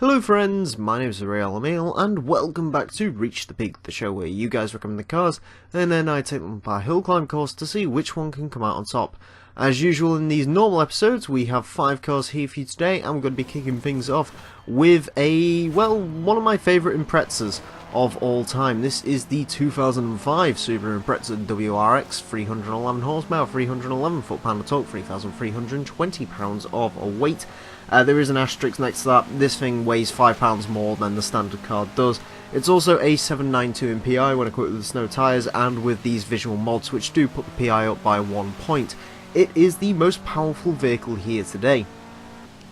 Hello friends, my name is Emile, and welcome back to Reach the Peak, the show where you guys recommend the cars, and then I take them by a hill climb course to see which one can come out on top. As usual in these normal episodes, we have 5 cars here for you today, and we're going to be kicking things off with one of my favourite Imprezas of all time. This is the 2005 Subaru Impreza WRX, 311 horsepower, 311 foot-pound of torque, 3,320 pounds of weight. There is an asterisk next to that. This thing weighs 5 pounds more than the standard car does. It's also a 792 in PI when equipped with the snow tyres and with these visual mods which do put the PI up by 1 point. It is the most powerful vehicle here today.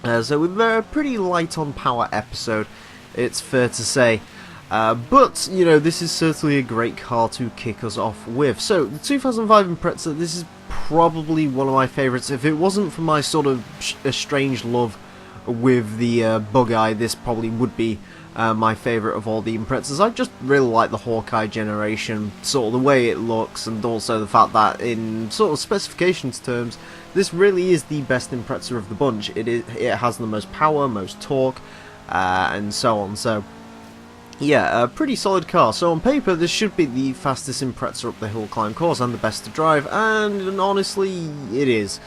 So we're a pretty light on power episode, it's fair to say. But, you know, this is certainly a great car to kick us off with. So, the 2005 Impreza, this is probably one of my favourites. If it wasn't for my sort of estranged love with the bug eye, this probably would be my favourite of all the Imprezas. I just really like the Hawkeye generation, sort of the way it looks, and also the fact that in sort of specifications terms, this really is the best Impreza of the bunch. It has the most power, most torque, and so on. So yeah, a pretty solid car. So on paper, this should be the fastest Impreza up the hill climb course and the best to drive, and honestly, it is.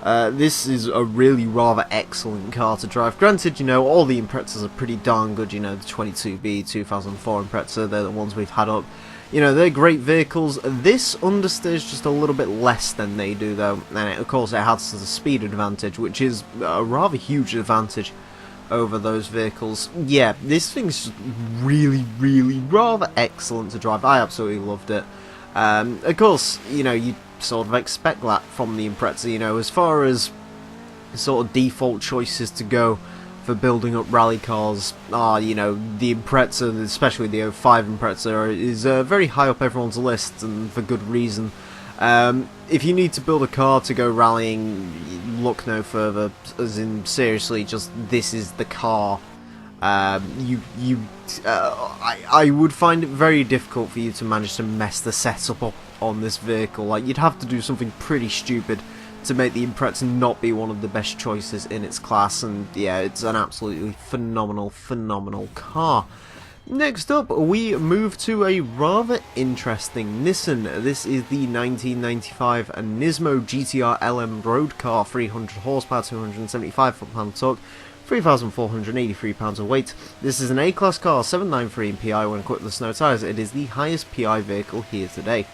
This is a really rather excellent car to drive. Granted, you know, all the Imprezas are pretty darn good. You know, the 22B 2004 Impreza, they're the ones we've had up. You know, they're great vehicles. This understeers just a little bit less than they do, though, and of course it has the speed advantage, which is a rather huge advantage over those vehicles. Yeah, this thing's really rather excellent to drive. I absolutely loved it. Of course, you know, you sort of expect that from the Impreza. You know, as far as sort of default choices to go for building up rally cars are, you know, the Impreza, especially the 05 Impreza, is very high up everyone's list, and for good reason. If you need to build a car to go rallying, look no further, as in seriously, just this is the car. I would find it very difficult for you to manage to mess the setup up on this vehicle. Like, you'd have to do something pretty stupid to make the Impreza not be one of the best choices in its class, and yeah, it's an absolutely phenomenal car. Next up, we move to a rather interesting Nissan. This is the 1995 Nismo GTR LM road car, 300 horsepower, 275 foot-pound torque, 3,483 pounds of weight. This is an A-class car, 793 in PI when equipped with snow tyres. It is the highest PI vehicle here today.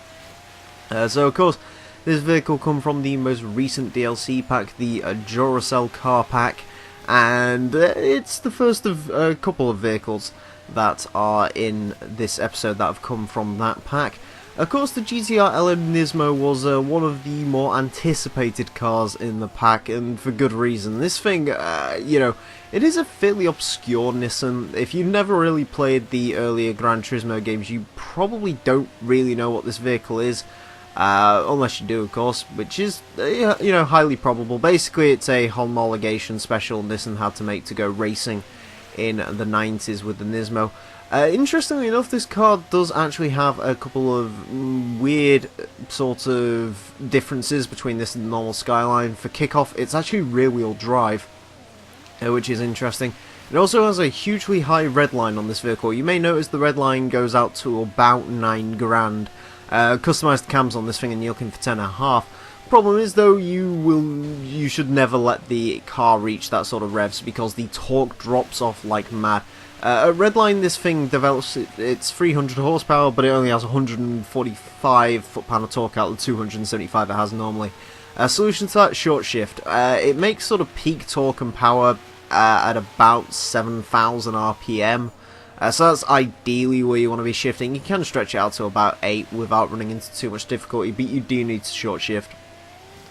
So of course, this vehicle comes from the most recent DLC pack, the Duracell car pack, and it's the first of a couple of vehicles that are in this episode that have come from that pack. Of course, the GTR LM Nismo was one of the more anticipated cars in the pack, and for good reason. This thing, you know, it is a fairly obscure Nissan. If you've never really played the earlier Gran Turismo games, you probably don't really know what this vehicle is. Unless you do, of course, which is, you know, highly probable. Basically, it's a homologation special Nissan had to make to go racing in the 90s with the Nismo. Interestingly enough, this car does actually have a couple of weird sort of differences between this and the normal Skyline. For kickoff, it's actually rear-wheel drive, which is interesting. It also has a hugely high red line on this vehicle. You may notice the red line goes out to about 9 grand. Customized cams on this thing, and you're looking for 10.5. Problem is, though, you should never let the car reach that sort of revs, because the torque drops off like mad. At redline, this thing develops it's 300 horsepower, but it only has 145 foot-pound of torque out of the 275 it has normally. Solution to that, short shift. It makes sort of peak torque and power at about 7,000 RPM. So that's ideally where you want to be shifting. You can stretch it out to about 8 without running into too much difficulty, but you do need to short shift.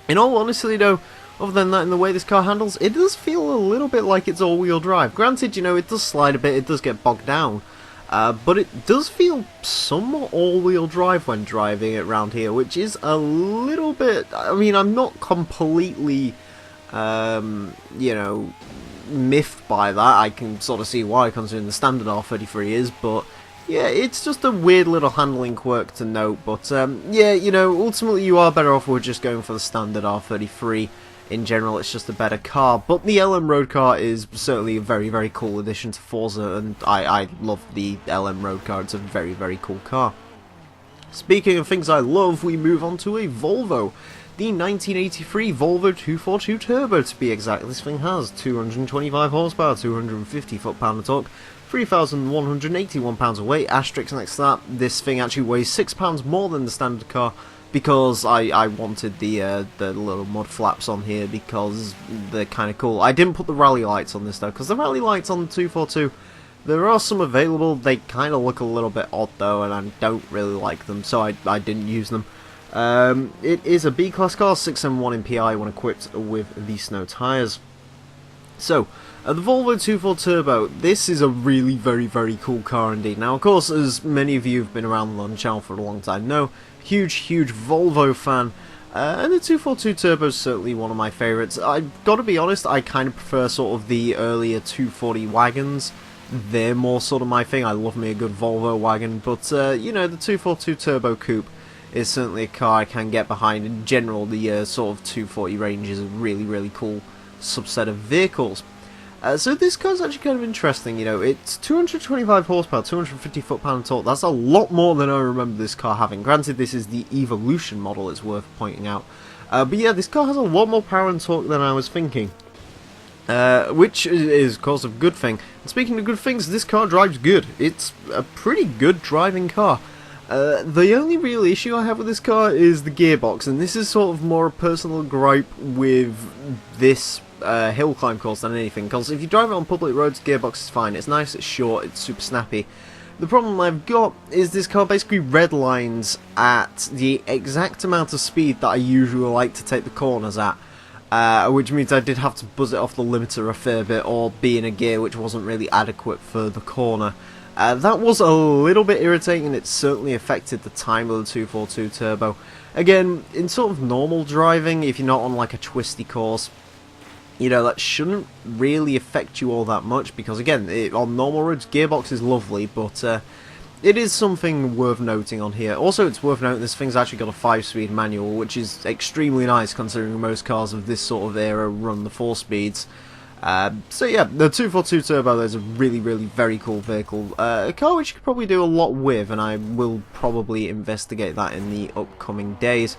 In all honesty, though, other than that, in the way this car handles, it does feel a little bit like it's all-wheel drive. Granted, you know, it does slide a bit, it does get bogged down, but it does feel somewhat all-wheel drive when driving it around here, which is a little bit... I mean, I'm not completely, you know, miffed by that. I can sort of see why, considering the standard R33 is, but yeah, it's just a weird little handling quirk to note. But yeah, you know, ultimately you are better off with just going for the standard R33 in general it's just a better car. But the LM Road car is certainly a very, very cool addition to Forza, and I love the LM Road car. It's a very, very cool car. Speaking of things I love, we move on to a Volvo. The 1983 Volvo 242 Turbo, to be exact. This thing has 225 horsepower, 250 foot-pound of torque, 3,181 pounds of weight. Asterisk next to that, this thing actually weighs 6 pounds more than the standard car, because I wanted the little mud flaps on here because they're kind of cool. I didn't put the rally lights on this though, because the rally lights on the 242, there are some available. They kind of look a little bit odd though, and I don't really like them, so I didn't use them. It is a B-Class car, 671 in PI when equipped with the snow tyres. So, the Volvo 2.4 Turbo, this is a really very, very cool car indeed. Now, of course, as many of you have been around the channel for a long time know, huge Volvo fan, and the 242 Turbo is certainly one of my favourites. I've got to be honest, I kind of prefer sort of the earlier 240 wagons. They're more sort of my thing. I love me a good Volvo wagon, but, you know, the 242 Turbo Coupe is certainly a car I can get behind. In general, the sort of 240 range is a really, really cool subset of vehicles. So this car's actually kind of interesting, you know, it's 225 horsepower, 250 foot-pound torque. That's a lot more than I remember this car having. Granted, this is the Evolution model, it's worth pointing out. But yeah, this car has a lot more power and torque than I was thinking. Which is, of course, a good thing. And speaking of good things, this car drives good. It's a pretty good driving car. The only real issue I have with this car is the gearbox, and this is sort of more a personal gripe with this hill climb course than anything, because if you drive it on public roads, gearbox is fine. It's nice, it's short, it's super snappy. The problem I've got is this car basically redlines at the exact amount of speed that I usually like to take the corners at, which means I did have to buzz it off the limiter a fair bit, or be in a gear which wasn't really adequate for the corner. That was a little bit irritating, and it certainly affected the time of the 242 Turbo. Again, in sort of normal driving, if you're not on like a twisty course, you know, that shouldn't really affect you all that much, because again, on normal roads, gearbox is lovely, but it is something worth noting on here. Also, it's worth noting this thing's actually got a 5-speed manual, which is extremely nice considering most cars of this sort of era run the 4 speeds. So yeah, the 242 Turbo is a really, really very cool vehicle. A car which you could probably do a lot with, and I will probably investigate that in the upcoming days.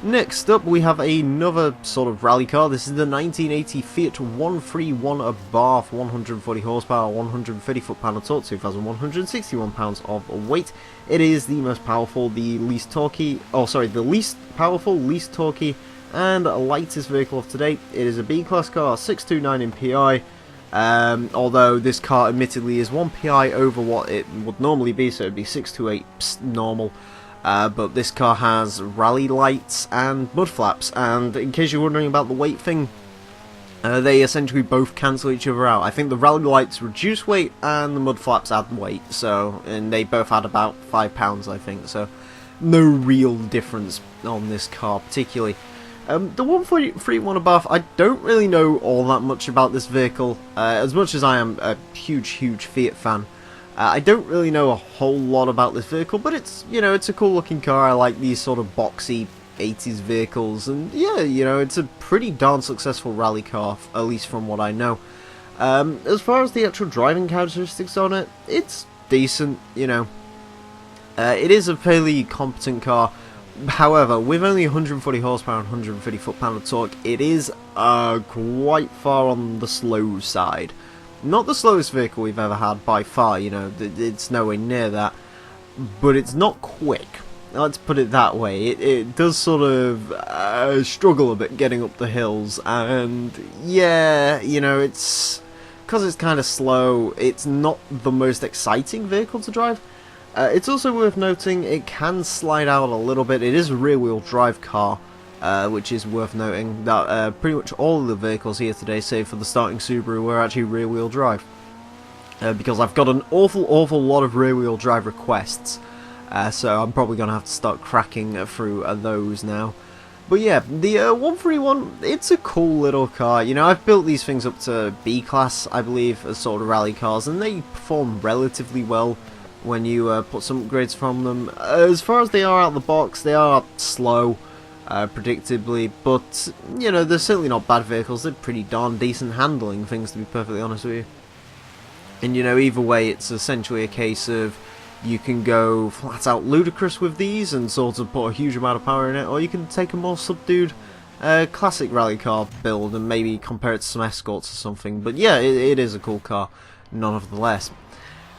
Next up, we have another sort of rally car. This is the 1980 Fiat 131 Abarth, 140 horsepower, 130 foot-pound of torque, 2,161 pounds of weight. It is the most powerful, the least torquey, the least powerful, least torquey, and lightest vehicle of today. It is a B-Class car, 629 in PI, although this car admittedly is 1 PI over what it would normally be, so it would be 628 normal. But this car has rally lights and mud flaps, and in case you're wondering about the weight thing, they essentially both cancel each other out. I think the rally lights reduce weight and the mud flaps add weight, and they both add about 5 pounds, I think, so no real difference on this car particularly. The 131 Abarth, I don't really know all that much about this vehicle, as much as I am a huge Fiat fan. I don't really know a whole lot about this vehicle, but it's, you know, it's a cool looking car. I like these sort of boxy 80s vehicles, and yeah, you know, it's a pretty darn successful rally car, at least from what I know. As far as the actual driving characteristics on it, it's decent, you know. It is a fairly competent car. However, with only 140 horsepower and 130 foot-pound of torque, it is quite far on the slow side. Not the slowest vehicle we've ever had by far, you know, it's nowhere near that, but it's not quick. Let's put it that way. It does sort of struggle a bit getting up the hills, and yeah, you know, it's because it's kind of slow, it's not the most exciting vehicle to drive. It's also worth noting it can slide out a little bit. It is a rear-wheel drive car, which is worth noting that pretty much all of the vehicles here today, save for the starting Subaru, were actually rear-wheel drive. Because I've got an awful lot of rear-wheel drive requests, so I'm probably going to have to start cracking through those now. But yeah, the 131, it's a cool little car. You know, I've built these things up to B-Class, I believe, as sort of rally cars, and they perform relatively well when you put some upgrades from them. As far as they are out of the box, they are slow. predictably, but, you know, they're certainly not bad vehicles. They're pretty darn decent handling things, to be perfectly honest with you. And, you know, either way, it's essentially a case of you can go flat out ludicrous with these and sort of put a huge amount of power in it, or you can take a more subdued classic rally car build and maybe compare it to some Escorts or something. But yeah, it is a cool car, nonetheless.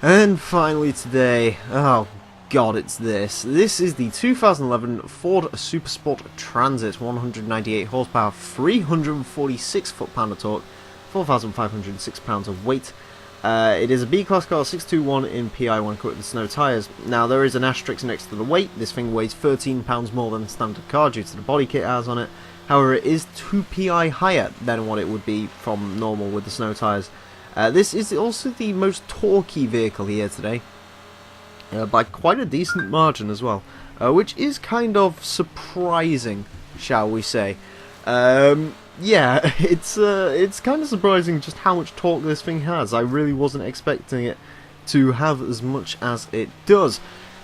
And finally today, oh god, it's this. This is the 2011 Ford SuperSport Transit, 198 horsepower, 346 foot-pound of torque, 4,506 pounds of weight. It is a B-Class car, 621 in PI when equipped with snow tyres. Now, there is an asterisk next to the weight. This thing weighs 13 pounds more than the standard car due to the body kit it has on it. However, it is 2 PI higher than what it would be from normal with the snow tyres. This is also the most torquey vehicle here today, by quite a decent margin as well, which is kind of surprising, shall we say. Yeah, it's kind of surprising just how much torque this thing has. I really wasn't expecting it to have as much as it does.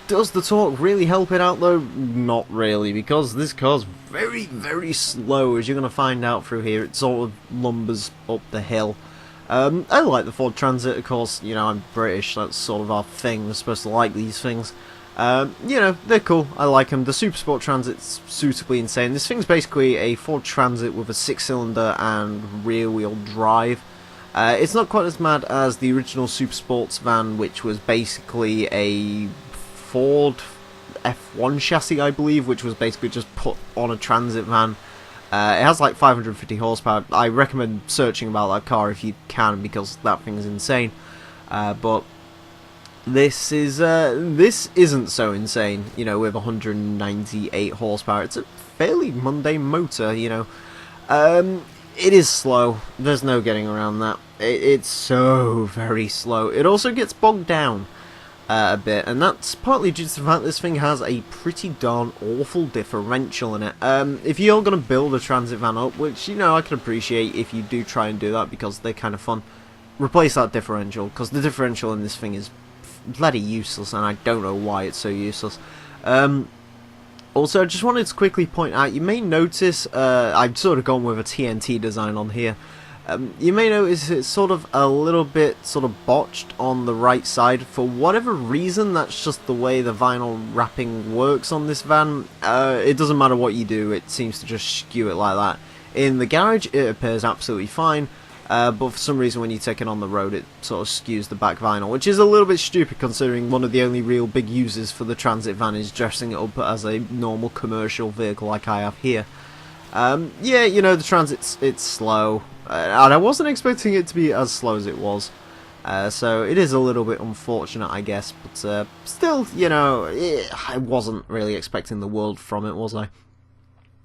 Does the torque really help it out though? Not really, because this car's very, very slow, as you're going to find out through here. It sort of lumbers up the hill. I like the Ford Transit, of course. You know, I'm British, that's sort of our thing. We're supposed to like these things. You know, they're cool, I like them. The SuperSport Transit's suitably insane. This thing's basically a Ford Transit with a 6-cylinder and rear-wheel drive. It's not quite as mad as the original SuperSports van, which was basically a Ford F1 chassis, I believe, which was basically just put on a transit van. It has like 550 horsepower. I recommend searching about that car if you can, because that thing's insane. But this isn't so insane, you know, with 198 horsepower. It's a fairly mundane motor, you know. It is slow. There's no getting around that. It's so very slow. It also gets bogged down a bit, and that's partly due to the fact this thing has a pretty darn awful differential in it. If you're going to build a transit van up, which, you know, I can appreciate if you do try and do that because they're kind of fun, replace that differential, because the differential in this thing is bloody useless, and I don't know why it's so useless. Also, I just wanted to quickly point out, you may notice, I've sort of gone with a TNT design on here. You may notice it's sort of a little bit sort of botched on the right side. For whatever reason, that's just the way the vinyl wrapping works on this van. It doesn't matter what you do, it seems to just skew it like that. In the garage, it appears absolutely fine. But for some reason when you take it on the road it sort of skews the back vinyl, which is a little bit stupid considering one of the only real big uses for the transit van is dressing it up as a normal commercial vehicle like I have here. Yeah, you know, the Transit's it's slow, and I wasn't expecting it to be as slow as it was, so it is a little bit unfortunate, I guess, but still, you know, I wasn't really expecting the world from it, was I?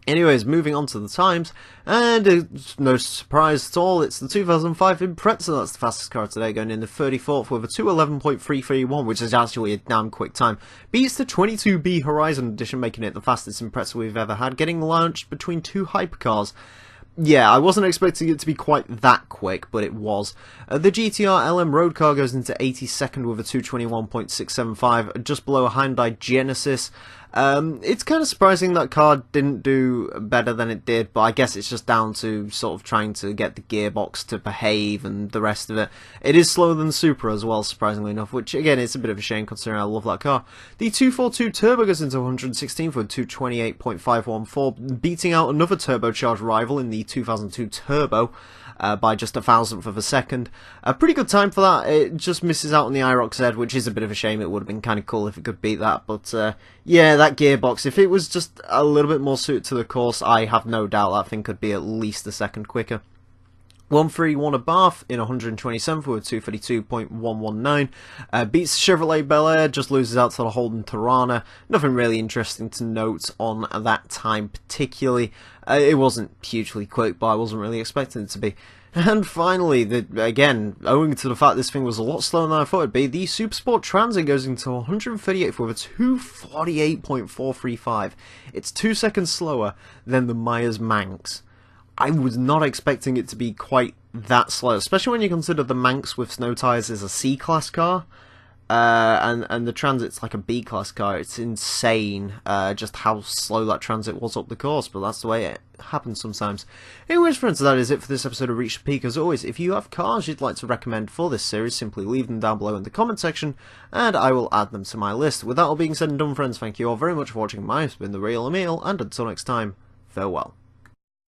Anyways, moving on to the times, and no surprise at all, it's the 2005 Impreza. That's the fastest car today, going in the 34th with a 2:11.331, which is actually a damn quick time. Beats the 22B Horizon Edition, making it the fastest Impreza we've ever had, getting launched between two hypercars. Yeah, I wasn't expecting it to be quite that quick, but it was. The GTR LM road car goes into 82nd with a 2:21.675, just below a Hyundai Genesis. It's kind of surprising that car didn't do better than it did, but I guess it's just down to sort of trying to get the gearbox to behave and the rest of it. It is slower than the Supra as well, surprisingly enough, which again, it's a bit of a shame considering I love that car. The 242 Turbo goes into 116th with 228.514, beating out another turbocharged rival in the 2002 Turbo. By just 1,000th of a second. A pretty good time for that. It just misses out on the IROC Z, which is a bit of a shame. It would have been kind of cool if it could beat that. But yeah, that gearbox, if it was just a little bit more suited to the course, I have no doubt that thing could be at least a second quicker. 131 Abarth in 127th with 232.119. Beats Chevrolet Bel Air, just loses out to the Holden Tirana. Nothing really interesting to note on that time particularly. It wasn't hugely quick, but I wasn't really expecting it to be. And finally, again, owing to the fact this thing was a lot slower than I thought it'd be, the SuperSport Transit goes into 138th with a 248.435. It's 2 seconds slower than the Myers Manx. I was not expecting it to be quite that slow, especially when you consider the Manx with snow tyres is a C-Class car. and the Transit's like a B-class car. It's insane just how slow that Transit was up the course, but that's the way it happens sometimes. Anyways, friends, that is it for this episode of Reach the Peak. As always, if you have cars you'd like to recommend for this series, simply leave them down below in the comment section, and I will add them to my list. With that all being said and done, friends, thank you all very much for watching. My name's been The Real Emile, and until next time, farewell.